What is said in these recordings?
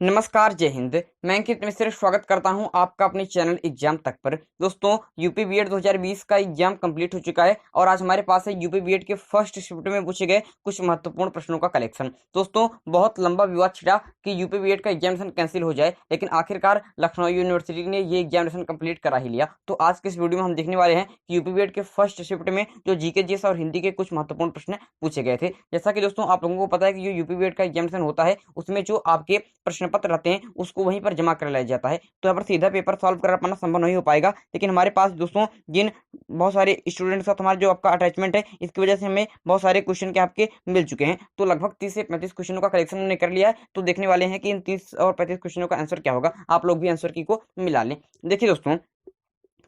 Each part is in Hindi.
नमस्कार, जय हिंद। मैं अंकित मिश्र स्वागत करता हूं आपका अपने चैनल एग्जाम तक पर। दोस्तों, यूपी बीएड 2020 का एग्जाम कंप्लीट हो चुका है और आज हमारे पास है यूपी बीएड के फर्स्ट शिफ्ट में पूछे गए कुछ महत्वपूर्ण प्रश्नों का कलेक्शन। दोस्तों, बहुत लंबा विवाद छिड़ा कि यूपी बीएड का एग्जामिनेशन कैंसिल हो जाए, लेकिन आखिरकार लखनऊ यूनिवर्सिटी ने ये एग्जामिनेशन कंप्लीट करा ही लिया। तो आज के इस वीडियो में हम देखने वाले हैं कि यूपी बीएड के फर्स्ट शिफ्ट में जो जीके जीएस और हिंदी के कुछ महत्वपूर्ण प्रश्न पूछे गए थे। जैसा कि दोस्तों आप लोगों को पता है कि जो यूपी बीएड का एग्जामिनेशन होता है उसमें जो आपके प्रश्न पत्र रहते हैं उसको वहीं पर जमा कर लिया जाता है। तो यहाँ पर सीधा पेपर सॉल्व कर पाना संभव नहीं हो पाएगा, लेकिन हमारे पास दोस्तों जिन बहुत सारे स्टूडेंट्स का हमारा जो आपका अटैचमेंट है, इसकी वजह से हमें बहुत सारे क्वेश्चन के आपके मिल चुके हैं। तो लगभग 30 से 35 क्वेश्चनों का कलेक्शन हमने कर लिया है। तो देखने वाले हैं कि इन 30 और 35 क्वेश्चनों का आंसर क्या होगा। आप लोग भी आंसर की को मिला लें। देखिए दोस्तों,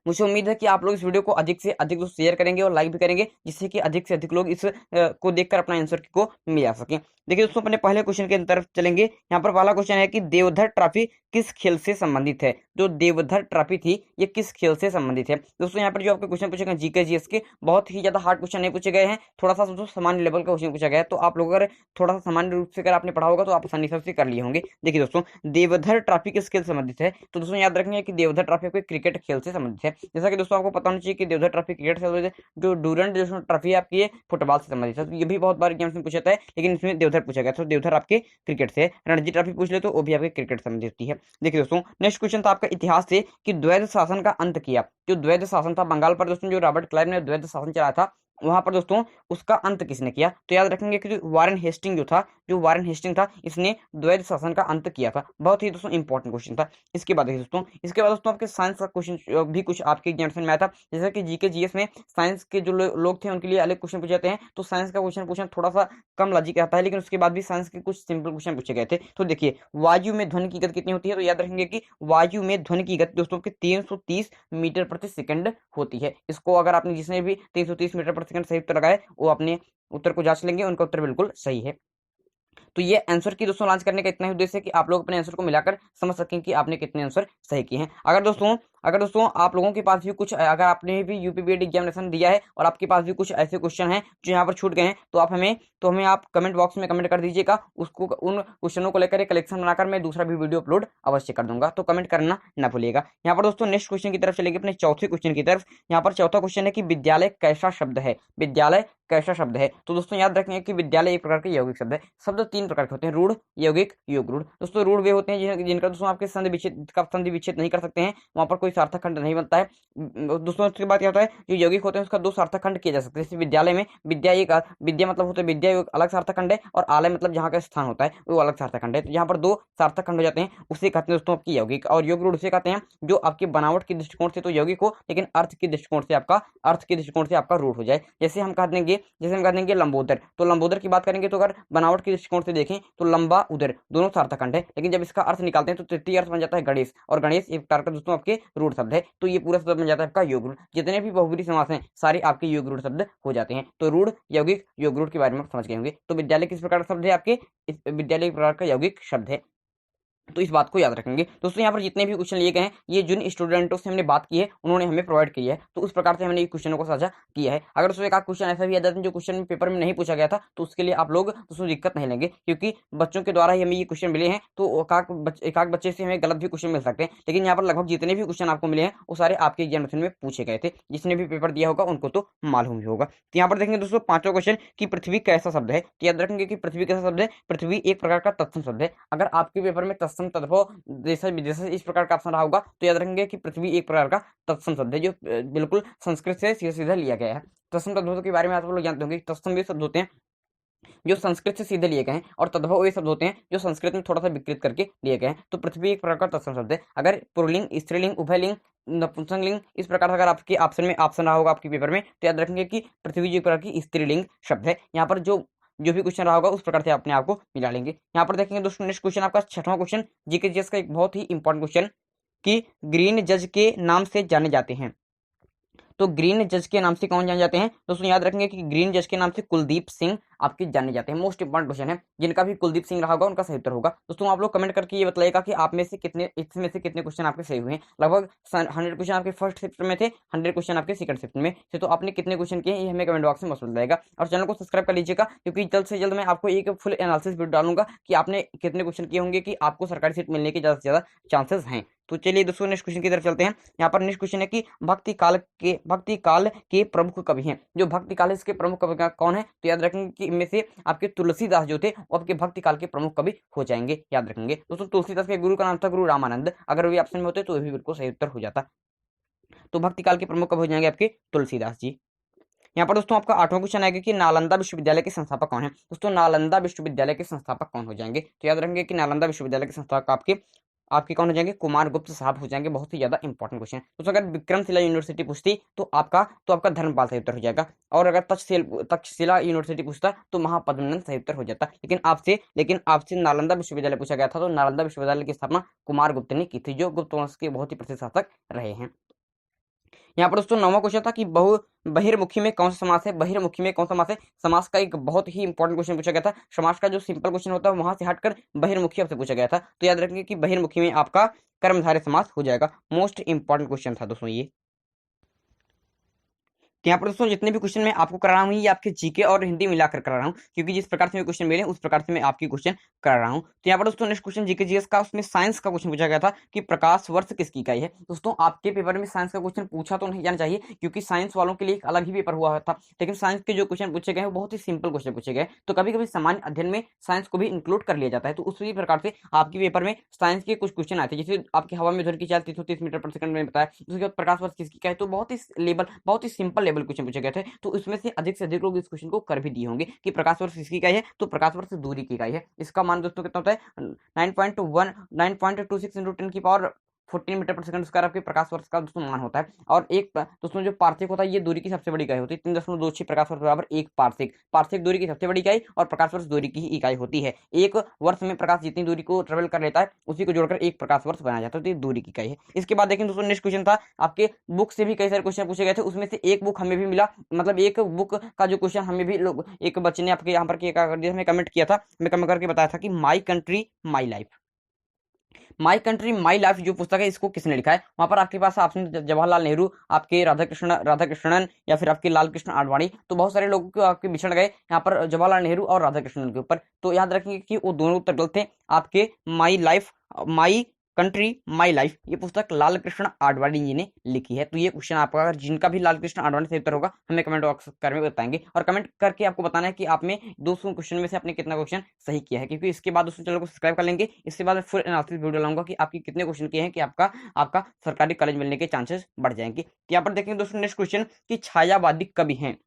मुझे उम्मीद है कि आप लोग इस वीडियो को अधिक से अधिक दोस्त शेयर करेंगे और लाइक भी करेंगे, जिससे कि अधिक से अधिक लोग इस को देखकर अपना आंसर को मिला सकें। देखिए दोस्तों, अपने पहले क्वेश्चन की तरफ चलेंगे। यहाँ पर पहला क्वेश्चन है कि देवधर ट्रॉफी किस खेल से संबंधित है। जो देवधर ट्रॉफी थी ये किस खेल से संबंधित है। दोस्तों, यहाँ पर जो आपके क्वेश्चन पूछे गए जीके जीएस के, बहुत ही ज्यादा हार्ड क्वेश्चन नहीं पूछे गए हैं, थोड़ा सा दोस्तों सामान्य लेवल का क्वेश्चन पूछा गया है। तो आप लोग अगर थोड़ा सा सामान्य रूप से अगर आपने पढ़ा होगा तो आप आसानी से कर लिए होंगे। देखिए दोस्तों, देवधर ट्रॉफी किस खेल से संबंधित है। तो दोस्तों याद रखेंगे कि देवधर ट्रॉफी आपके क्रिकेट खेल से संबंधित है। जैसा कि दोस्तों आपको पता होना चाहिए कि देवधर ट्रॉफी क्रिकेट से संबंधित है। जो डूरंड जो ट्रॉफी आपकी है फुटबॉल से संबंधित है। तो ये भी बहुत बार एग्जाम में पूछा था, लेकिन इसमें देवधर पूछा गया। तो देवधर आपके क्रिकेट से है। रणजी ट्रॉफी पूछ ले तो वो भी आपके क्रिकेट से संबंधित होती है। देखिए दोस्तों, नेक्स्ट क्वेश्चन था आपका इतिहास से कि द्वैध शासन का अंत किया। जो द्वैध शासन था बंगाल पर दोस्तों, जो रॉबर्ट क्लाइव ने द्वैध शासन चलाया था, वहां पर दोस्तों उसका अंत किसने किया। तो याद रखेंगे कि वारेन हेस्टिंग जो वारेन हेस्टिंग था, इसने द्वैध शासन का अंत किया था। बहुत ही दोस्तों इंपॉर्टेंट क्वेश्चन था। इसके बाद देखिए दोस्तों, इसके बाद दोस्तों आपके साइंस का क्वेश्चन भी कुछ आपके एग्जामिनेशन में आया था। जैसे कि जीके जीएस में साइंस के जो लोग थे उनके लिए अलग क्वेश्चन पूछे जाते हैं। तो साइंस का क्वेश्चन पूछना थोड़ा सा कम लॉजिक आता है, लेकिन उसके बाद भी साइंस के कुछ सिंपल क्वेश्चन पूछे गए थे। तो देखिए, वायु में ध्वनि की गति कितनी होती है। तो याद रखेंगे कि वायु में ध्वनि की गति दोस्तों की 330 मीटर प्रति सेकंड होती है। इसको अगर आपने जिसने भी 330 मीटर प्रति सेकंड सही उत्तर लगाए, वो अपने उत्तर को जांच लेंगे, उनका उत्तर बिल्कुल सही है। तो ये आंसर की दोस्तों लॉन्च करने का इतना ही उद्देश्य है कि आप लोग अपने आंसर को मिलाकर समझ सकें कि आपने कितने आंसर सही किए हैं। अगर दोस्तों आप लोगों के पास भी कुछ, अगर आपने भी यूपी बीएड एग्जामिनेशन दिया है और आपके पास भी कुछ ऐसे क्वेश्चन हैं जो यहाँ पर छूट गए हैं, तो हमें आप कमेंट बॉक्स में कमेंट कर दीजिएगा। उसको उन क्वेश्चनों को लेकर एक कलेक्शन बनाकर मैं दूसरा भी वीडियो अपलोड अवश्य कर दूंगा। तो कमेंट करना ना भूलिएगा। यहाँ पर दोस्तों नेक्स्ट क्वेश्चन की तरफ चलेंगे, अपने चौथे क्वेश्चन की तरफ। यहाँ पर चौथा क्वेश्चन है कि विद्यालय कैसा शब्द है। विद्यालय कैसा शब्द है। तो दोस्तों याद रखेंगे कि विद्यालय एक प्रकार का यौगिक शब्द है। शब्द तीन प्रकार के होते हैं, रूढ़, यौगिक, योग रूढ़। दोस्तों रूढ़ वे होते हैं जिनका दोस्तों आपके संधि विच्छेद नहीं कर सकते हैं, वहां पर कोई सार्थक खंड नहीं बनता है। दोस्तों उसके बाद क्या होता है, जो यौगिक होते हैं उसका दो सार्थक खंड किए जा सकते हैं। जैसे विद्यालय में विद्या मतलब होता है विद्या, एक अलग सार्थक खंड है, और आलय मतलब जहाँ का स्थान होता है वो अलग सार्थक खंड है। तो यहाँ पर दो सार्थक खंड हो जाते हैं, उसे कहते हैं दोस्तों आपकी यौगिक। और योग रूढ़ उसे कहते हैं जो आपकी बनावट के दृष्टिकोण से तो यौगिक हो, लेकिन अर्थ के दृष्टिकोण से आपका रूढ़ हो जाए। जैसे हम कह देंगे लंबोदर। तो लंबोदर की बात करेंगे तो अगर बनावट के दृष्टिकोण से देखें तो लंबा उदर दोनों सार्थक खंड है, लेकिन जब इसका अर्थ निकालते हैं तो तृतीय अर्थ बन जाता है गणेश, और गणेश एक प्रकार का दोस्तों आपके रूढ़ शब्द है। तो ये पूरा शब्द बन जाता है आपका योग रूढ़। जितने भी बहुब्रीहि समास हैं सारे आपके योग रूढ़ शब्द हो जाते हैं। तो रूढ़, यौगिक, योग रूढ़ के बारे में आप समझ गए होंगे। तो विद्यालय किस प्रकार का शब्द है आपके, विद्यालय एक प्रकार का यौगिक शब्द है। तो इस बात को याद रखेंगे। दोस्तों यहाँ पर जितने भी क्वेश्चन लिए गए हैं ये जिन स्टूडेंटों से हमने बात की है उन्होंने हमें प्रोवाइड किया है, तो उस प्रकार से हमने ये क्वेश्चनों को साझा किया है। अगर दोस्तों एक आध क्वेश्चन ऐसा भी आ जाता है जो क्वेश्चन पेपर में नहीं पूछा गया था, तो उसके लिए आप लोग दोस्तों दिक्कत नहीं लेंगे, क्योंकि बच्चों के द्वारा ही हमें ये क्वेश्चन मिले हैं। तो एक आध बच्चे से हमें गलत भी क्वेश्चन मिल सकते हैं, लेकिन यहाँ पर लगभग जितने भी क्वेश्चन आपको मिले हैं वो सारे आपके एग्जामिनेशन में पूछे गए थे। जिसने भी पेपर दिया होगा उनको तो मालूम ही होगा। तो यहाँ पर देखेंगे दोस्तों पांचवा क्वेश्चन कि पृथ्वी कैसा शब्द है। तो याद रखेंगे कि पृथ्वी कैसा शब्द है। पृथ्वी एक प्रकार का तत्सम शब्द है। अगर आपके पेपर में तत्सम, तद्भव, जैसा विदेश इस प्रकार का ऑप्शन रहा होगा, तो याद रखेंगे कि पृथ्वी एक प्रकार का तत्सम शब्द है, जो बिल्कुल संस्कृत से सीधा सीधा लिया गया है। तत्सम तद्भव के बारे में आप लोग जानते होंगे। तत्सम वे शब्द होते हैं जो संस्कृत से सीधे लिए गए हैं, और तद्भव वे शब्द होते हैं जो संस्कृत में थोड़ा सा विकृत करके लिए गए हैं। तो पृथ्वी एक प्रकार का तत्सम शब्द है। अगर पुल्लिंग, स्त्रीलिंग, उभयलिंग, नपुंसकलिंग इस प्रकार अगर आपके ऑप्शन रहा होगा आपके पेपर में, तो याद रखेंगे कि पृथ्वी जो एक प्रकार की स्त्रीलिंग शब्द है। यहाँ पर जो भी क्वेश्चन रहा होगा उस प्रकार से अपने आप को मिला लेंगे। यहाँ पर देखेंगे दोस्तों नेक्स्ट क्वेश्चन आपका छठवां क्वेश्चन जीके जीएस का एक बहुत ही इंपॉर्टेंट क्वेश्चन कि ग्रीन जज के नाम से जाने जाते हैं। तो ग्रीन जज के नाम से कौन जाने जाते हैं। दोस्तों याद रखेंगे कि ग्रीन जज के नाम से कुलदीप सिंह, आपके जाने जाते हैं। मोस्ट इंपॉर्टेंट क्वेश्चन है, जिनका भी कुलदीप सिंह रहा होगा उनका सही उत्तर होगा। दोस्तों आप लोग कमेंट करके ये बताइएगा कि आप में से कितने, इसमें से कितने क्वेश्चन आपके सही हुए हैं। लगभग 100 क्वेश्चन आपके फर्स्ट शिफ्ट में थे, 100 क्वेश्चन आपके सेकंड शिफ्ट में थे। तो आपने कितने क्वेश्चन किए ये हमें कमेंट बॉक्स में मौजूद बताएगा, और चैनल को सब्सक्राइब कर लीजिएगा, क्योंकि जल्द से जल्द मैं आपको एक फुल एनालिसिस वीडियो डालूंगा कि आपने कितने क्वेश्चन किए होंगे कि आपको सरकारी सीट मिलने के ज्यादा से ज्यादा चांसेस हैं। तो चलिए दोस्तों नेक्स्ट क्वेश्चन की तरफ चलते हैं। यहाँ पर नेक्स्ट क्वेश्चन है कि भक्ति काल के प्रमुख कवि हैं। जो भक्ति काल है इसके प्रमुख कवि कौन है? तो याद रखेंगे कि इनमें से आपके तुलसीदास जो थे वो आपके भक्ति काल के प्रमुख कवि हो जाएंगे, याद रखेंगे। दोस्तों तुलसीदास के गुरु का नाम था गुरु रामानंद, अगर वे ऑप्शन में होते तो भी बिल्कुल सही उत्तर हो जाता। तो भक्ति काल के प्रमुख कवि हो जाएंगे आपके तुलसीदास जी। यहाँ पर दोस्तों आपका 8वां क्वेश्चन आएगा कि नालंदा विश्वविद्यालय के संस्थापक कौन है। दोस्तों नालंदा विश्वविद्यालय के संस्थापक कौन हो जाएंगे? तो याद रखेंगे कि नालंदा विश्वविद्यालय के संस्थापक आपके आपके कौन हो जाएंगे? कुमार गुप्त साहब हो जाएंगे। बहुत ही ज्यादा इंपॉर्टेंट क्वेश्चन। दोस्तों अगर विक्रमशिला यूनिवर्सिटी पूछती तो आपका धर्मपाल सही उत्तर हो जाएगा, और अगर तक्षशिला यूनिवर्सिटी पूछता तो महापद्मनंद सही उत्तर हो जाता। लेकिन आपसे नालंदा विश्वविद्यालय पूछा गया था, तो नालंदा विश्वविद्यालय की स्थापना कुमार गुप्त ने की थी, जो गुप्त वंश के बहुत ही प्रसिद्ध शासक रहे हैं। यहाँ पर दोस्तों 9वां क्वेश्चन था कि बहिर्मुखी में कौन सा समास है? बहिर्मुखी में कौन सा समास है? समास का एक बहुत ही इंपॉर्टेंट क्वेश्चन पूछा गया था। समास का जो सिंपल क्वेश्चन होता है वहां से हटकर बहिर्मुखी आपसे पूछा गया था, तो याद रखेंगे कि बहिर्मुखी में आपका कर्मधारय समास हो जाएगा। मोस्ट इंपॉर्टेंट क्वेश्चन था दोस्तों ये। तो यहाँ पर दोस्तों जितने भी क्वेश्चन मैं आपको करा रहा हूँ ये आपके जीके और हिंदी मिलाकर करा रहा हूँ, क्योंकि जिस प्रकार से क्वेश्चन मिले उस प्रकार से मैं आपकी क्वेश्चन करा रहा हूँ। तो यहाँ पर दोस्तों नेक्स्ट क्वेश्चन जीके जीएस का, उसमें साइंस का क्वेश्चन पूछा गया था कि प्रकाश वर्ष किसकी इकाई है। दोस्तों आपके पेपर में साइंस का क्वेश्चन पूछा तो नहीं जाना चाहिए, क्योंकि साइंस वालों के लिए एक अलग ही पेपर हुआ था, लेकिन साइंस के जो क्वेश्चन पूछे गए बहुत ही सिंपल क्वेश्चन पूछे गए। तो कभी कभी सामान्य अध्ययन में साइंस को भी इंक्लूड कर लिया जाता है, तो उसी प्रकार से आपके पेपर में साइंस के कुछ क्वेश्चन आए थे, जैसे आपकी हवा में ध्वनि की चाल 330 मीटर पर सेकंड में बताया। उसके बाद प्रकाश वर्ष किसकी इकाई, तो बहुत ही सिंपल लेवल क्वेश्चन पूछे गए थे। तो इसमें से अधिक लोग इस क्वेश्चन को कर भी दिए होंगे कि प्रकाश वर्ष किसकी इकाई है, तो प्रकाश वर्ष दूरी की इकाई है। इसका मान दोस्तों कितना होता है? 9.26 इंटू 10 की पावर 14 मीटर पर सेकंड स्क्वायर आपके प्रकाश वर्ष का दोस्तों मान होता है। और एक दोस्तों जो पार्थिक होता है ये दूरी की सबसे बड़ी इकाई होती है। 3.26 प्रकाश वर्ष बराबर एक पार्थिक दूरी की सबसे बड़ी इकाई, और प्रकाश वर्ष दूरी की ही इकाई होती है। एक वर्ष में प्रकाश जितनी दूरी को ट्रेवल कर लेता है उसी को जोड़कर एक प्रकाश वर्ष बनाया जाता है, तो ये दूरी की इकाई है। इसके बाद देखें दोस्तों नेक्स्ट क्वेश्चन था, आपके बुक से भी कई सारे क्वेश्चन पूछे गए थे, उसमें से एक बुक हमें भी मिला, मतलब एक बुक का जो क्वेश्चन हमें भी लोग, एक बच्चे ने आपके यहाँ पर क्या कर दिया, हमें कमेंट किया था, हमें कमेंट करके बताया था कि my country my life, my country my life जो पुस्तक है इसको किसने लिखा है। वहां पर आपके पास ऑप्शन जवाहरलाल नेहरू, आपके राधाकृष्णन, या फिर आपके लाल कृष्ण आडवाणी। तो बहुत सारे लोगों को आपके बिछड़ गए यहाँ पर जवाहरलाल नेहरू और राधाकृष्णन के ऊपर। तो याद रखिए कि वो दोनों उत्तर गलत थे। आपके माई कंट्री माई लाइफ ये पुस्तक लाल कृष्ण आडवाणी जी ने लिखी है। तो ये क्वेश्चन आपका, अगर जिनका भी लाल कृष्ण आडवाणी से उत्तर होगा हमें कमेंट बॉक्स में बताएंगे, और कमेंट करके आपको बताना है कि आपने 200 क्वेश्चन में से आपने कितना क्वेश्चन सही किया है, क्योंकि इसके बाद दोस्तों चैनल को सब्सक्राइब कर लेंगे। इसके बाद फुल एनालिसिस वीडियो लाऊंगा कि आपके कितने क्वेश्चन किए हैं कि आपका सरकारी कॉलेज मिलने के चांसेस बढ़ जाएंगे। यहाँ पर देखेंगे दोस्तों नेक्स्ट क्वेश्चन कि छायावादी कवि हैं।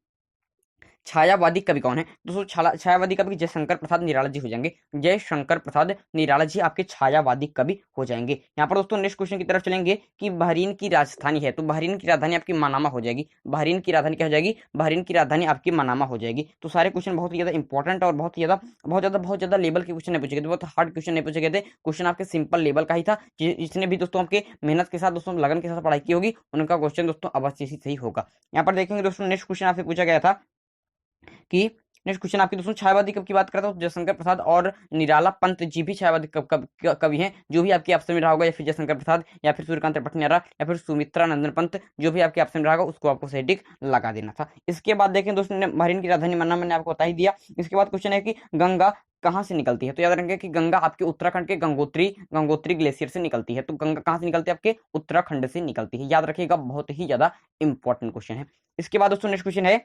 छायावादी कवि कौन है? दोस्तों छायावादी कवि जयशंकर प्रसाद निराला जी हो जाएंगे। जयशंकर प्रसाद निराला जी आपके छायावादी कवि हो जाएंगे। यहाँ पर दोस्तों नेक्स्ट क्वेश्चन की तरफ चलेंगे कि बहरीन की राजधानी है, तो बहरीन की राजधानी आपकी मनामा हो जाएगी। बहरीन की राजधानी क्या हो जाएगी? बहरीन की राजधानी आपकी मनामा हो जाएगी। तो सारे क्वेश्चन बहुत ही ज्यादा इंपॉर्टेंट और बहुत ज्यादा लेवल के क्वेश्चन नहीं पूछे गए, बहुत हार्ड क्वेश्चन नहीं पूछे गए थे। क्वेश्चन आपके सिंपल लेवल का ही था। जिसने भी दोस्तों आपके मेहनत के साथ दोस्तों लगन के साथ पढ़ाई की होगी उनका क्वेश्चन दोस्तों अवश्य ही सही होगा। यहाँ पर देखेंगे दोस्तों नेक्स्ट क्वेश्चन आपसे पूछा गया था कि नेक्स्ट क्वेश्चन आपके दोस्तों छायावादी कवि की बात करता हूँ, जयशंकर प्रसाद और निराला पंत जी भी छायावादी कवि हैं। जो भी आपके ऑप्शन में रहा होगा, या फिर जयशंकर प्रसाद, या फिर सूर्यकांत भट्टनारा, या फिर सुमित्रा नंदन पंत, जो भी आपके ऑप्शन में रहा होगा उसको आपको सही टिक लगा देना था। इसके बाद देखें दोस्तों बहरीन की राजधानी मन्ना मैंने आपको बता ही दिया। इसके बाद क्वेश्चन है कि गंगा कहाँ से निकलती है, तो याद रखेंगे कि गंगा आपके उत्तराखंड के गंगोत्री ग्लेशियर से निकलती है। तो गंगा कहाँ से निकलती है? आपके उत्तराखंड से निकलती है, याद रखिएगा, बहुत ही ज्यादा इंपॉर्टेंट क्वेश्चन है। इसके बाद दोस्तों नेक्स्ट क्वेश्चन है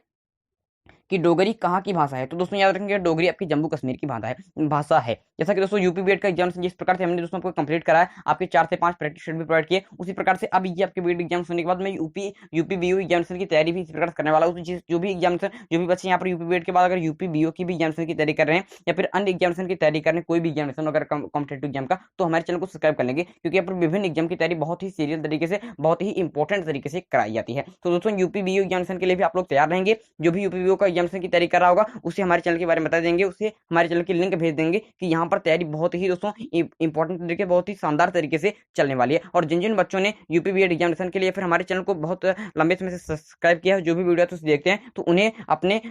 कि डोगरी कहाँ की भाषा है, तो दोस्तों याद रखेंगे डोगरी आपकी जम्मू कश्मीर की भाषा है। जैसा कि दोस्तों यूपी बीएड का एग्जाम जिस प्रकार से हमने दोस्तों आपको कंप्लीट कराया, आपके 4 से 5 प्रैक्टिस सेट भी प्रोवाइड किए, उसी प्रकार से अब ये आपके बीएड एग्जाम होने के बाद मैं यूपी बीओ एग्जामिनेशन की तैयारी भी इसी प्रकार करने वाला हूँ। जो भी बच्चे यहाँ पर यूपी बीएड के बाद अगर यूपी बीओ की भी एग्जामिनेशन की तैयारी कर रहे हैं, या फिर अन्य एग्जामिनेशन की तैयारी कर रहे हैं, कोई भी एग्जामिनेशन अगर कॉम्पिटेटिव एग्जाम का, तो हमारे चैनल को सब्सक्राइब कर लेंगे, क्योंकि यहाँ पर विभिन्न एग्जाम की तैयारी बहुत ही सीरियस तरीके से, बहुत ही इंपॉर्टेंट तरीके से कराई जाती है। तो दोस्तों यूपी बीओ एग्जामिनेशन के लिए भी आप लोग तैयार रहेंगे। जो भी यूपी बीओ का एग्जामिनेशन की तैयारी कर रहा होगा उसे हमारे चैनल के बारे में बता देंगे, उसे हमारे चैनल की लिंक भेज देंगे कि यहाँ पर तैयारी बहुत ही दोस्तों इंपॉर्टेंट तरीके, बहुत ही शानदार तरीके से चलने वाली है। और जिन जिन बच्चों ने यूपी बीएड एग्जामिनेशन के लिए फिर हमारे चैनल को बहुत लंबे समय से सब्सक्राइब किया है, जो भी वीडियो देखते हैं, तो उन्हें अपने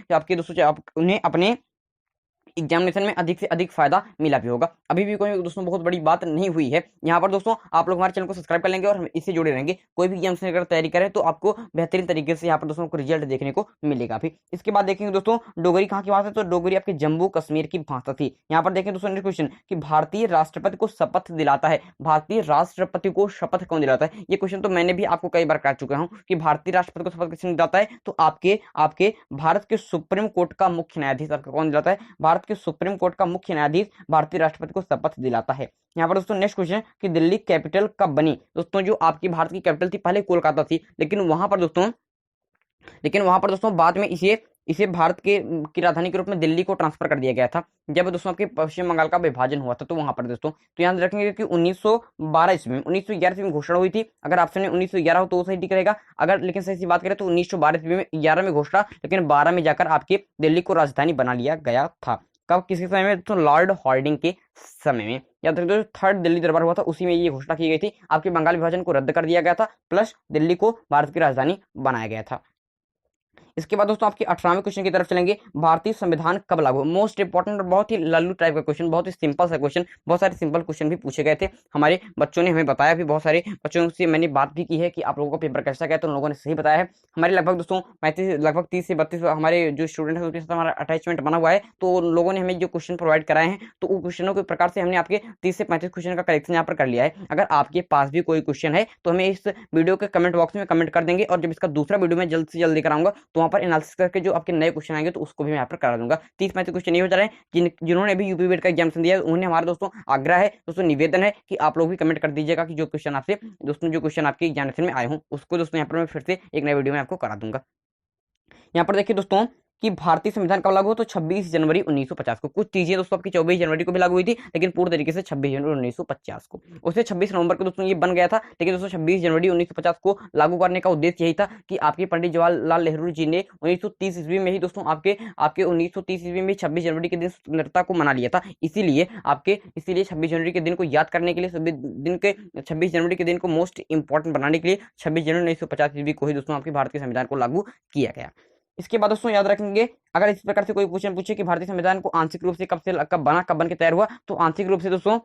एग्जामिनेशन में अधिक से अधिक फायदा मिला भी होगा। अभी भी कोई दोस्तों बहुत बड़ी बात नहीं हुई है यहाँ पर दोस्तों, आप लोग हमारे चैनल को सब्सक्राइब कर लेंगे और हम इससे जुड़े रहेंगे। कोई भी एग्जाम से अगर तैयारी करें तो आपको बेहतरीन तरीके से यहाँ पर दोस्तों को रिजल्ट देखने को मिलेगा भी। इसके बाद देखेंगे दोस्तों डोगरी कहाँ की भाषा है, तो डोगरी आपके जम्मू कश्मीर की भाषा थी। यहाँ पर देखें दोस्तों नेक्स्ट क्वेश्चन कि भारतीय राष्ट्रपति को शपथ दिलाता है, भारतीय राष्ट्रपति को शपथ कौन दिलाता है। ये क्वेश्चन तो मैंने भी आपको कई बार कर चुका हूँ कि भारतीय राष्ट्रपति को शपथ किसने दिलाता है, तो आपके आपके भारत के सुप्रीम कोर्ट का मुख्य न्यायाधीश आपका कौन दिलाता है, भारत के सुप्रीम कोर्ट का मुख्य न्यायाधीश भारतीय राष्ट्रपति को शपथ दिलाता है। यहाँ पर दोस्तों नेक्स्ट क्वेश्चन कि दिल्ली कैपिटल कब बनी। दोस्तों जो आपकी भारत की कैपिटल थी पहले कोलकाता थी, लेकिन वहां पर दोस्तों बाद में इसे इसे भारत के की राजधानी के रूप में दिल्ली को ट्रांसफर कर दिया गया था जब दोस्तों आपके पश्चिम बंगाल का विभाजन हुआ था। तो वहां पर दोस्तों तो याद रखेंगे कि 1912 ईस्वी में 1911 ईस्वी में घोषणा हुई थी। अगर ऑप्शन में 1911 हो तो सही ठीक रहेगा, अगर लेकिन सही सी बात करें तो 1912 ईस्वी में 11 में घोषणा, लेकिन 12 में जाकर आपके दिल्ली को राजधानी बना लिया गया था। कब किसी समय में, तो लॉर्ड हॉर्डिंग के समय में। याद रखिए थर्ड दिल्ली दरबार हुआ था उसी में ये घोषणा की गई थी, आपके बंगाल विभाजन को रद्द कर दिया गया था प्लस दिल्ली को भारत की राजधानी बनाया गया था। इसके बाद दोस्तों आपके 18वें क्वेश्चन की तरफ चलेंगे, भारतीय संविधान कब लागू। मोस्ट इंपॉर्टेंट और बहुत ही लल्लू टाइप का क्वेश्चन, बहुत ही सिंपल सा क्वेश्चन, बहुत सारे सिंपल क्वेश्चन भी पूछे गए थे। हमारे बच्चों ने हमें बताया भी, बहुत सारे बच्चों से मैंने बात भी की है कि आप लोगों का पेपर कैसा गया, तो उन लोगों ने सही बताया है। हमारे लगभग दोस्तों 30 से 32 हमारे जो स्टूडेंट है उनके साथ हमारा अटैचमेंट बना हुआ है, तो उन लोगों ने हमें जो क्वेश्चन प्रोवाइड कराए हैं तो उन क्वेश्चनों के प्रकार से हमने आपके 30 से 35 क्वेश्चन का करेक्शन यहाँ पर कर लिया है। अगर आपके पास भी कोई क्वेश्चन है तो हमें इस वीडियो के कमेंट बॉक्स में कमेंट कर देंगे, और जब इसका दूसरा वीडियो मैं जल्द से जल्द लेकर आऊंगा तो वहां पर एनालिसिस करके जो आपके नए क्वेश्चन आएंगे तो उसको भी मैं यहाँ पर करा दूंगा। 30-35 क्वेश्चन ये हो जा रहे हैं जिन्होंने भी यूपी बीएड का एग्जाम दिया, उन्हें हमारा दोस्तों आग्रह है, दोस्तों निवेदन है कि आप लोग भी कमेंट कर दीजिएगा कि जो क्वेश्चन आपके एग्जामिनेशन में आए हों उसको दोस्तों यहाँ पर मैं फिर से एक नए वीडियो में आपको करा दूंगा। यहाँ पर देखिए दोस्तों कि भारतीय संविधान कब लागू हो, तो 26 जनवरी 1950 को। कुछ चीजें दोस्तों आपकी 24 जनवरी को भी लागू हुई थी, लेकिन पूर्ण तरीके से 26 जनवरी 1950 को। उससे 26 नवंबर को दोस्तों ये बन गया था, लेकिन दोस्तों 26 जनवरी 1950 को लागू करने का उद्देश्य यही था कि आपके पंडित जवाहरलाल नेहरू जी ने 1930 ईस्वी में ही दोस्तों आपके 1930 ईस्वी में 26 जनवरी के दिन स्वतंत्रता को मना लिया था। इसीलिए 26 जनवरी के दिन को याद करने के लिए, सभी दिन के 26 जनवरी के दिन को मोस्ट इंपॉर्टेंट बनाने के लिए 26 जनवरी 1950 ईस्वी को ही दोस्तों आपके भारतीय संविधान को लागू किया गया। इसके बाद दोस्तों याद रखेंगे, अगर इस प्रकार से कोई क्वेश्चन पूछे कि भारतीय संविधान को आंशिक रूप से कब बन के तैयार हुआ, तो आंशिक रूप से दोस्तों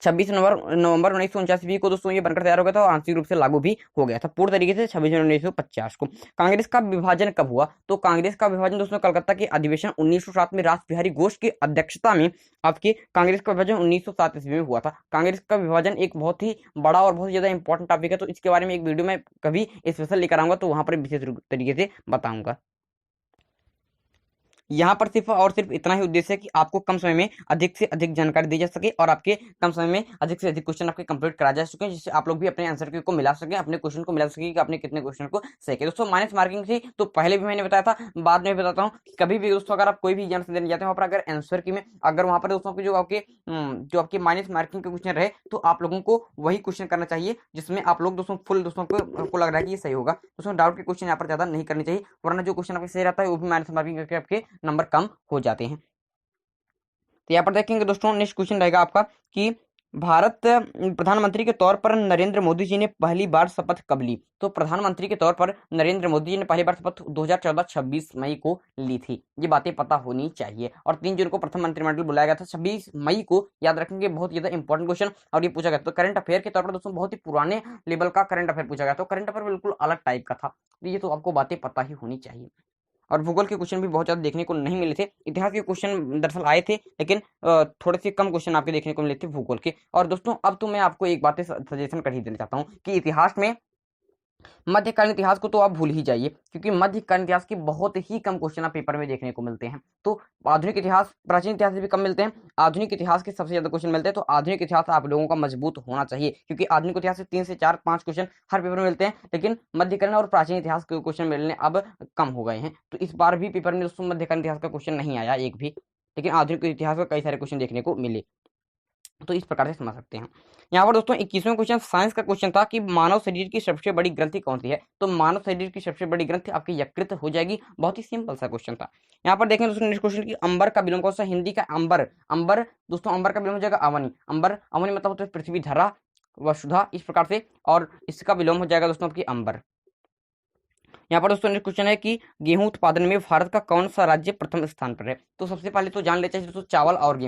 26 नवंबर 1949 ईस्वी को दोस्तों ये बनकर तैयार हो गया था और आंशिक रूप से लागू भी हो गया था पूर्ण तरीके से 26 जनवरी 1950 को। कांग्रेस का विभाजन कब हुआ, तो कांग्रेस का विभाजन दोस्तों कलकत्ता के अधिवेशन 1907 में रास बिहारी घोष की अध्यक्षता में आपके कांग्रेस का विभाजन 1907 ईस्वी में हुआ था। कांग्रेस का विभाजन एक बहुत ही बड़ा और बहुत ज्यादा इंपॉर्टेंट टॉपिक है, तो इसके बारे में एक वीडियो में कभी स्पेशल लेकर आऊंगा, तो वहां पर विशेष तरीके से बताऊंगा। यहाँ पर सिर्फ और सिर्फ इतना ही उद्देश्य है कि आपको कम समय में अधिक से अधिक जानकारी दी जा सके और आपके कम समय में अधिक से अधिक क्वेश्चन आपके कंप्लीट करा जा सके, जिससे आप लोग भी अपने आंसर को मिला सके, अपने क्वेश्चन को मिला सके कि आपने कितने क्वेश्चन को सही किया। दोस्तों माइनस मार्किंग थी तो पहले भी मैंने बताया था, बाद में बताता हूँ कि कभी भी दोस्तों अगर आप कोई भी एग्जाम देने जाते हैं वहाँ पर अगर आंसर की में अगर वहाँ पर दोस्तों की जो आपके माइनस मार्किंग के क्वेश्चन रहे तो आप लोगों को वही क्वेश्चन करना चाहिए जिसमें आप लोग दोस्तों फुल दोस्तों को लग रहा है कि ये सही होगा। दोस्तों डाउट के क्वेश्चन यहाँ पर ज्यादा नहीं करनी चाहिए, वरना जो क्वेश्चन आपके सही रहता है वो भी माइनस मार्किंग करके आपके नंबर कम हो जाते हैं। तो यहाँ पर देखेंगे दोस्तों नेक्स्ट क्वेश्चन रहेगा आपका कि भारत प्रधानमंत्री के तौर पर नरेंद्र मोदी जी ने पहली बार शपथ कब ली, तो प्रधानमंत्री के तौर पर नरेंद्र मोदी जी ने पहली बार शपथ 2014 26 मई को ली थी। ये बातें पता होनी चाहिए। और 3 जून को प्रथम मंत्रिमंडल बुलाया गया था, 26 मई को याद रखेंगे, बहुत ज्यादा इंपॉर्टेंट क्वेश्चन। और ये पूछा गया तो करंट अफेयर के तौर पर दोस्तों बहुत ही पुराने लेवल का करंट अफेयर पूछा गया, तो करंट अफेयर बिल्कुल अलग टाइप का था, तो ये तो आपको बातें पता ही होनी चाहिए। और भूगोल के क्वेश्चन भी बहुत ज्यादा देखने को नहीं मिले थे, इतिहास के क्वेश्चन दरअसल आए थे, लेकिन थोड़े से कम क्वेश्चन आपके देखने को मिले थे भूगोल के। और दोस्तों अब तो मैं आपको एक बात सजेशन कर ही देना चाहता हूँ कि इतिहास में मध्यकालीन इतिहास को तो आप भूल ही जाइए, क्योंकि मध्यकालीन इतिहास के बहुत ही कम क्वेश्चन आप पेपर में देखने को मिलते हैं। तो आधुनिक इतिहास, प्राचीन इतिहास से भी कम मिलते हैं, आधुनिक इतिहास के सबसे ज्यादा क्वेश्चन मिलते हैं। तो आधुनिक इतिहास आप लोगों का मजबूत होना चाहिए, क्योंकि आधुनिक इतिहास से 3 से 4 5 क्वेश्चन हर पेपर में मिलते हैं, लेकिन मध्यकालीन और प्राचीन इतिहास के क्वेश्चन मिलने अब कम हो गए हैं। तो इस बार भी पेपर में दोस्तों मध्यकालीन इतिहास का क्वेश्चन नहीं आया एक भी, लेकिन आधुनिक इतिहास का कई सारे क्वेश्चन देखने को मिले। तो इस प्रकार से समझ सकते हैं। यहाँ पर दोस्तों 21वां क्वेश्चन साइंस का क्वेश्चन था कि मानव शरीर की सबसे बड़ी ग्रंथि कौन सी है, तो मानव शरीर की सबसे बड़ी ग्रंथि आपकी यकृत हो जाएगी। बहुत ही सिंपल सा क्वेश्चन था। यहाँ पर देखें दोस्तों नेक्स्ट क्वेश्चन की अंबर का विलोम कौन सा, हिंदी का अंबर, दोस्तों अंबर का विलोम हो जाएगा अवनी। अवनी मतलब होता है पृथ्वी, धरा, वसुधा, इस प्रकार से, और इसका विलोम हो जाएगा दोस्तों आपकी अंबर। यहाँ पर दोस्तों नेक्स्ट क्वेश्चन है कि गेहूं उत्पादन में भारत का कौन सा राज्य प्रथम स्थान पर है। तो सबसे पहले तो जान लेते हैं दोस्तों चावल और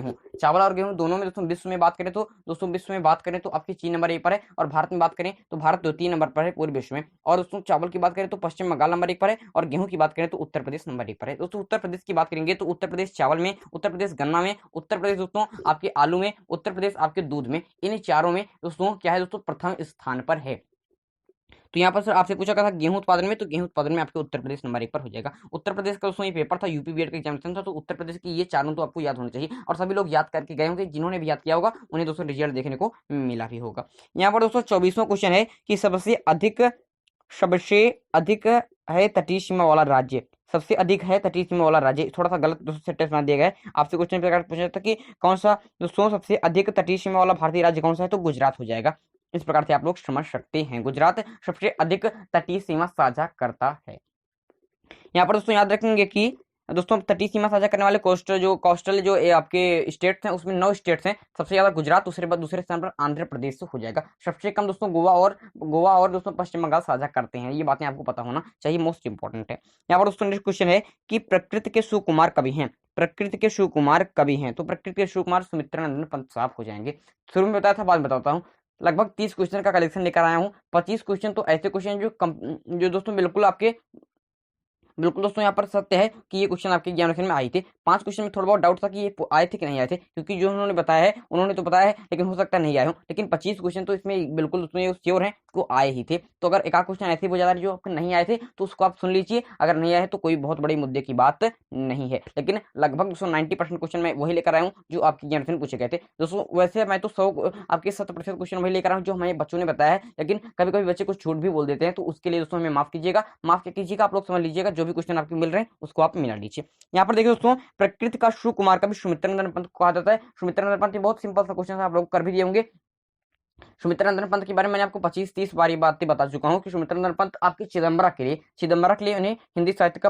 गेहूं दोनों में दोस्तों विश्व में बात करें तो दोस्तों विश्व में बात करें तो आपकी चीन नंबर 1 पर है, और भारत में बात करें तो भारत द्वितीय नंबर पर है पूरे विश्व में। और दोस्तों चावल की बात करें तो पश्चिम बंगाल नंबर 1 पर है, और गेहूं की बात करें तो उत्तर प्रदेश नंबर 1 पर है। दोस्तों उत्तर प्रदेश की बात करेंगे तो उत्तर प्रदेश चावल में, उत्तर प्रदेश गन्ना में, उत्तर प्रदेश दोस्तों आपके आलू में, उत्तर प्रदेश आपके दूध में, इन चारों में दोस्तों क्या है दोस्तों प्रथम स्थान पर है। तो यहाँ पर सर आपसे पूछा गया था गेहूं उत्पादन में, तो गेहूं उत्पादन में आपके उत्तर प्रदेश नंबर 1 पर हो जाएगा। उत्तर प्रदेश का दोस्तों ये पेपर था, यूपी बीएड का एग्जामिनेशन था, तो उत्तर प्रदेश की ये चारों तो आपको याद होने चाहिए, और सभी लोग याद करके गए होंगे, जिन्होंने भी याद किया होगा उन्हें दोस्तों रिजल्ट देखने को मिला भी होगा। यहाँ पर दोस्तों 24वां क्वेश्चन है कि सबसे अधिक है तटीय सीमा वाला राज्य, सबसे अधिक है तटीय सीमा वाला राज्य। थोड़ा सा गलत दोस्तों सेंटेंस बना दिया गया है। आपसे क्वेश्चन प्रकार पूछा था कि कौन सा दोस्तों सबसे अधिक तटीय सीमा वाला भारतीय राज्य कौन सा है, तो गुजरात हो जाएगा। इस प्रकार से आप लोग समझ सकते हैं, गुजरात सबसे अधिक तटीय सीमा साझा करता है। यहाँ पर दोस्तों याद रखेंगे कि दोस्तों तटीय सीमा साझा करने वाले कोस्टल जो आपके स्टेट्स हैं उसमें 9 स्टेट्स हैं। सबसे ज्यादा गुजरात, दूसरे स्थान पर आंध्र प्रदेश हो जाएगा। सबसे कम दोस्तों गोवा और दोस्तों पश्चिम बंगाल साझा करते हैं। ये बातें आपको पता होना चाहिए, मोस्ट इंपॉर्टेंट है। यहाँ पर दोस्तों नेक्स्ट क्वेश्चन है कि प्रकृति के सुकुमार कवि हैं, प्रकृति के सुकुमार कवि हैं, तो प्रकृति के सुकुमार सुमित्रानंदन पंत साहब हो जाएंगे। शुरू में बताया था, बाद में बताता हूँ। लगभग 30 क्वेश्चन का कलेक्शन लेकर आया हूँ। 25 क्वेश्चन तो ऐसे क्वेश्चन जो दोस्तों बिल्कुल दोस्तों यहाँ पर सत्य है कि ये क्वेश्चन आपके एग्जामिनेशन में आए थे। 5 क्वेश्चन में थोड़ा बहुत डाउट था कि ये आए थे कि नहीं आए थे, क्योंकि जो उन्होंने बताया है उन्होंने तो बताया है, लेकिन हो सकता है नहीं आए हो। लेकिन 25 क्वेश्चन तो इसमें बिल्कुल उसमें श्योर है को आए ही थे। तो अगर एक आध क्वेश्चन ऐसे हो जाता है जो आपके नहीं आए थे तो उसको आप सुन लीजिए, अगर नहीं आए तो कोई बहुत बड़ी मुद्दे की बात नहीं है। लेकिन लगभग दोस्तों 90% क्वेश्चन मैं वही लेकर आया हूँ जो आपके एग्जामिनेशन पूछे गए थे। दोस्तों वैसे मैं तो 100 आपके 70% क्वेश्चन वही लेकर आया हूँ जो हमें बच्चों ने बताया है, लेकिन कभी कभी बच्चे कुछ झूठ भी बोल देते हैं, तो उसके लिए दोस्तों हमें माफ कीजिएगा, आप लोग समझ लीजिएगा। जो भी क्वेश्चन आपको मिल रहे हैं उसको आप मिला लीजिए। यहाँ पर देखिए दोस्तों, प्रकृति का सुकुमार कवि सुमित्रानंदन पंत को कहा जाता है। सुमित्रानंदन पंत बहुत सिंपल सा क्वेश्चन आप लोग कर भी दिए होंगे। सुमित्रानंदन पंत के बारे में मैंने आपको 25-30 बारी बातें बता चुका हूं कि सुमित्रानंदन पंत आपके चिदम्बरा के लिए उन्हें हिंदी साहित्य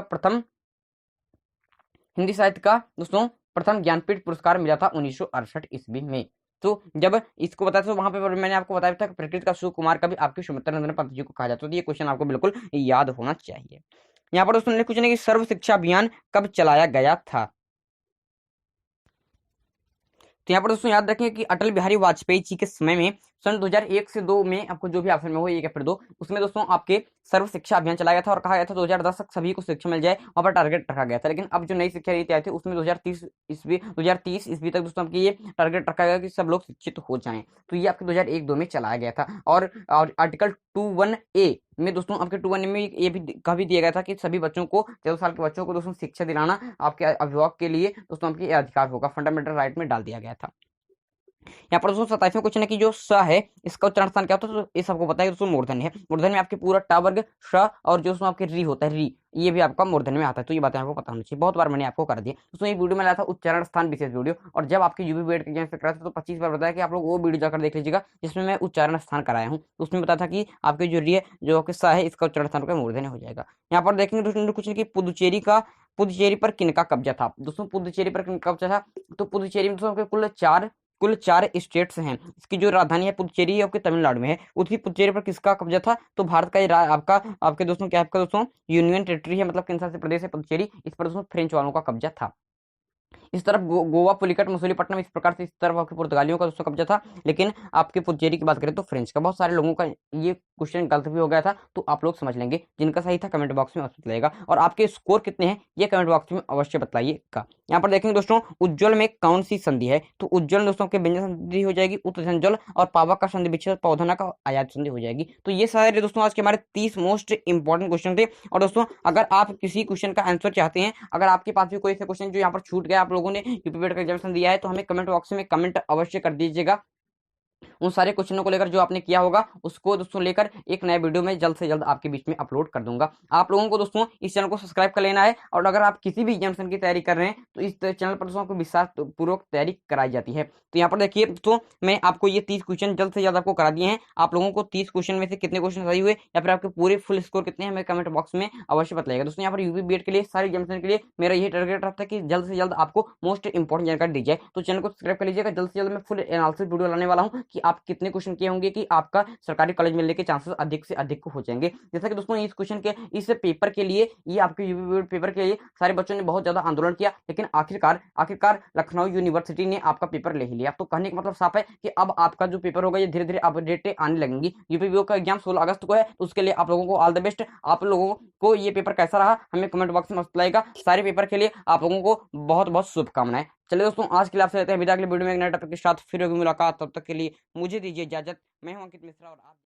का दोस्तों प्रथम ज्ञानपीठ पुरस्कार मिला था 1968 ईस्वी में। तो जब इसको बताया तो वहां पे मैंने आपको बताया था कि प्रकृति का सुकुमार कवि आपके सुमित्रानंदन पंत जी को कहा जाता है। तो ये क्वेश्चन आपको बिल्कुल याद होना चाहिए। यहाँ पर दोस्तों क्वेश्चन है कि सर्व शिक्षा अभियान कब चलाया गया था। तो यहाँ पर दोस्तों याद रखें कि अटल बिहारी वाजपेयी जी के समय में सन 2001 से 2 में आपको जो भी ऑप्शन में हो 1 या फिर 2, उसमें दोस्तों आपके सर्व शिक्षा अभियान चलाया गया था और कहा गया था 2010 तक सभी को शिक्षा मिल जाए, वहां पर टारगेट रखा गया था। लेकिन अब जो नई शिक्षा नीति आई थी उसमें 2030 ईस्वी तक दोस्तों आपकी ये टारगेट रखा गया कि सब लोग शिक्षित हो जाएं। तो ये आपके 2001-2 में चलाया गया था। और आर्टिकल 21A में दोस्तों आपके 21A में ये भी कहा भी दिया गया था कि सभी बच्चों को 14 साल के बच्चों को दोस्तों शिक्षा दिलाना आपके अभिभावक के लिए दोस्तों आपके अधिकार होगा, फंडामेंटल राइट में डाल दिया गया था। यहाँ पर दोस्तों 27वां क्वेश्चन है कि जो स है इसका उच्चारण स्थान क्या होता है, तो ये सबको पता है दोस्तों मूर्धन्य है। मूर्धन्य में आपके पूरा टा वर्ग श और जो आपके री होता है री, ये भी आपका मूर्धन्य में आता है। तो ये बातें आपको पता होनी चाहिए, बहुत बार मैंने आपको कर दिया। दोस्तों ये वीडियो में लाया था उच्चारण स्थान विशेष वीडियो, और जब आपके यूपी बीएड के एग्जाम से कराया था तो 25 बार बताया कि आप लोग वो वीडियो जाकर देख लीजिएगा जिसमें मैं उच्चारण स्थान कराया हूँ। तो उसमें बताया था कि आपके जो री है जो आपके स है इसका उच्चारण स्थान का मूर्धन्य हो जाएगा। यहाँ पर देखेंगे दोस्तों क्वेश्चन की पुदुचेरी पर किनका कब्जा था। दोस्तों पुदुचेरी पर किनका कब्जा था, तो पुदुचेरी में दोस्तों कुल चार स्टेट्स हैं। इसकी जो राजधानी है पुदुचेरी आपके तमिलनाडु में है। उसी पुदुचेरी पर किसका कब्जा था, तो भारत का ये आपके दोस्तों क्या आपका दोस्तों यूनियन टेरिटरी है, मतलब केंद्र शासित प्रदेश है पुदुचेरी। इस पर दोस्तों फ्रेंच वालों का कब्जा था। इस तरफ गोवा, पुलिकट, मसूलीपट्टनम, इस प्रकार से इस तरफ आपके पुर्तगालियों का दोस्तों कब्जा था। लेकिन आपके पुदुचेरी की बात करें तो फ्रेंच का। बहुत सारे लोगों का ये क्वेश्चन गलत भी हो गया था, तो आप लोग समझ लेंगे। जिनका सही था कमेंट बॉक्स में अवश्य बताइएगा, और आपके स्कोर कितने हैं ये कमेंट बॉक्स में अवश्य बताइएगा। यहाँ पर देखेंगे दोस्तों उज्ज्वल में कौन सी संधि है, तो उज्ज्वल दोस्तों के व्यंजन संधि हो जाएगी उत्तरजल, और पावक का संधि विच्छेद पौधना का आयात संधि हो जाएगी। तो ये सारे दोस्तों आज के हमारे 30 मोस्ट इंपॉर्टेंट क्वेश्चन थे। और दोस्तों अगर आप किसी क्वेश्चन का आंसर चाहते हैं, अगर आपके पास भी कोई ऐसे क्वेश्चन जो यहाँ पर छूट गया, आप लोगों ने यूपी बोर्ड का एग्जामिनेशन दिया है, तो हमें कमेंट बॉक्स में कमेंट अवश्य कर दीजिएगा। उन सारे क्वेश्चनों को लेकर जो आपने किया होगा उसको दोस्तों लेकर एक नए वीडियो में जल्द से जल्द आपके बीच में अपलोड कर दूंगा। आप लोगों को दोस्तों इस चैनल को सब्सक्राइब कर लेना है, और अगर आप किसी भी एग्जामिनेशन की तैयारी कर रहे हैं तो इस चैनल पर दोस्तों आपको विस्तार पूर्वक तैयारी कराई जाती है। तो यहाँ पर देखिए दोस्तों मैं आपको ये 30 क्वेश्चन जल्द से जल्द आपको करा दिए हैं। आप लोगों को 30 क्वेश्चन में से कितने क्वेश्चन सही हुए या फिर आपके पूरे फुल स्कोर कितने हैं, हमें कमेंट बॉक्स में अवश्य बताइएगा। दोस्तों यहाँ पर यूपी बीएड के लिए सारे एग्जामिनेशन के लिए मेरा यही टारगेट रहता है कि जल्द से जल्द आपको मोस्ट इंपॉर्टेंट जानकारी दी जाए। तो चैनल को सब्सक्राइब कर लीजिएगा। जल्द से जल्द मैं फुल एनालिसिस वीडियो लाने वाला हूँ कि आप कितने क्वेश्चन किए होंगे कि आपका सरकारी कॉलेज मिलने के चांसेस अधिक से अधिक हो जाएंगे। जैसा कि दोस्तों इस क्वेश्चन के इस पेपर के लिए, ये आपके यूपी पेपर के लिए सारे बच्चों ने बहुत ज्यादा आंदोलन किया, लेकिन आखिरकार लखनऊ यूनिवर्सिटी ने आपका पेपर ले ही लिया। तो कहने का मतलब साफ है कि अब आपका जो पेपर होगा ये धीरे धीरे अपडेट आने लगेंगी। यूपी का एग्जाम 16 अगस्त को है, तो उसके लिए आप लोगों को ऑल द बेस्ट। आप लोगों को ये पेपर कैसा रहा हमें कमेंट बॉक्स में बताइएगा। सारे पेपर के लिए आप लोगों को बहुत बहुत शुभकामनाएं। चलिए दोस्तों, आज के लिए आपसे लेते हैं विदा। अगले वीडियो में एक नए टॉपिक के साथ फिर होगी मुलाकात। तब तक के लिए मुझे दीजिए इजाजत। मैं हूं अंकित मिश्रा और आप